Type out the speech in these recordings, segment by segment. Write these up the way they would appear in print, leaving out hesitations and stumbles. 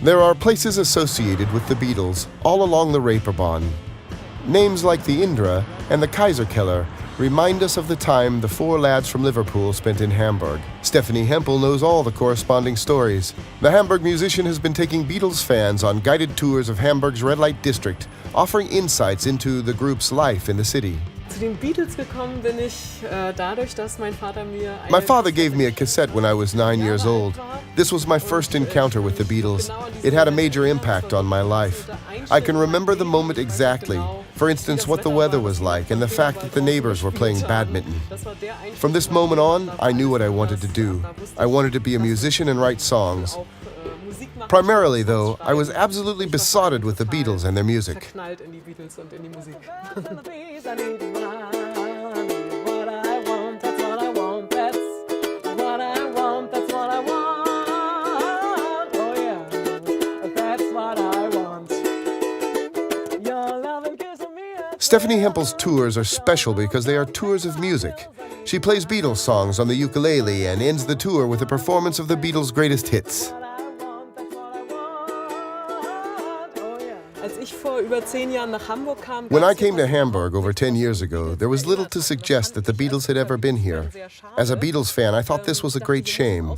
There are places associated with the Beatles all along the Reeperbahn. Names like the Indra and the Kaiserkeller remind us of the time the four lads from Liverpool spent in Hamburg. Stefanie H knows all the corresponding stories. The Hamburg musician has been taking Beatles fans on guided tours of Hamburg's red light district, offering insights into the group's life in the city. Zu den Beatles gekommen bin ich dadurch, dass mein Vater mir My father gave me a cassette when I was 9 years old. This was my first encounter with the Beatles. It had a major impact on my life. I can remember the moment exactly. For instance, what the weather was like and the fact that the neighbors were playing badminton. From this moment on, I knew what I wanted to do. I wanted to be a musician and write songs. Primarily, though, I was absolutely besotted with the Beatles and their music. Stefanie Hempel's tours are special because they are tours of music. She plays Beatles songs on the ukulele and ends the tour with a performance of the Beatles' greatest hits. When I came to Hamburg over 10 years ago, there was little to suggest that the Beatles had ever been here. As a Beatles fan, I thought this was a great shame.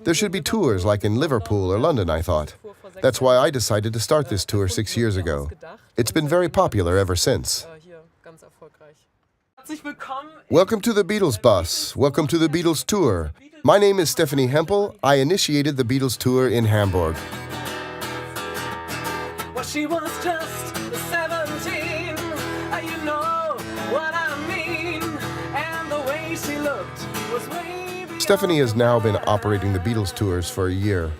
There should be tours like in Liverpool or London, I thought. That's why I decided to start this tour 6 years ago. It's been very popular ever since. Welcome to the Beatles bus. Welcome to the Beatles tour. My name is Stefanie Hempel. I initiated the Beatles tour in Hamburg. Well, she was just 17, you know what I mean, and the way she looked was way beyond. Stefanie has now been operating the Beatles tours for a year.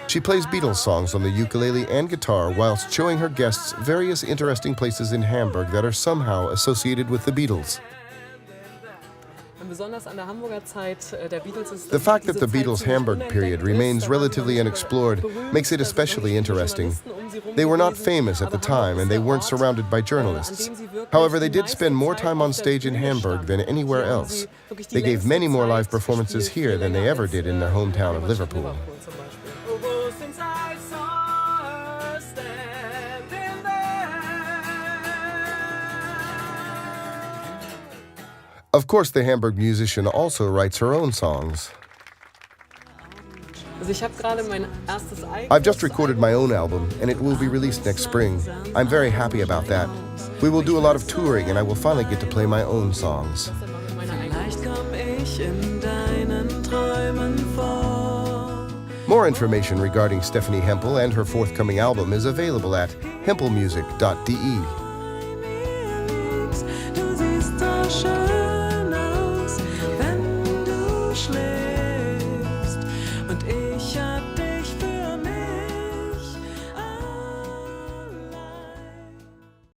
She plays Beatles songs on the ukulele and guitar whilst showing her guests various interesting places in Hamburg that are somehow associated with the Beatles. The fact that the Beatles' Hamburg period remains relatively unexplored makes it especially interesting. They were not famous at the time and they weren't surrounded by journalists. However, they did spend more time on stage in Hamburg than anywhere else. They gave many more live performances here than they ever did in their hometown of Liverpool. Of course, the Hamburg musician also writes her own songs. I've just recorded my own album, and it will be released next spring. I'm very happy about that. We will do a lot of touring, and I will finally get to play my own songs. More information regarding Stefanie Hempel and her forthcoming album is available at hempelmusic.de.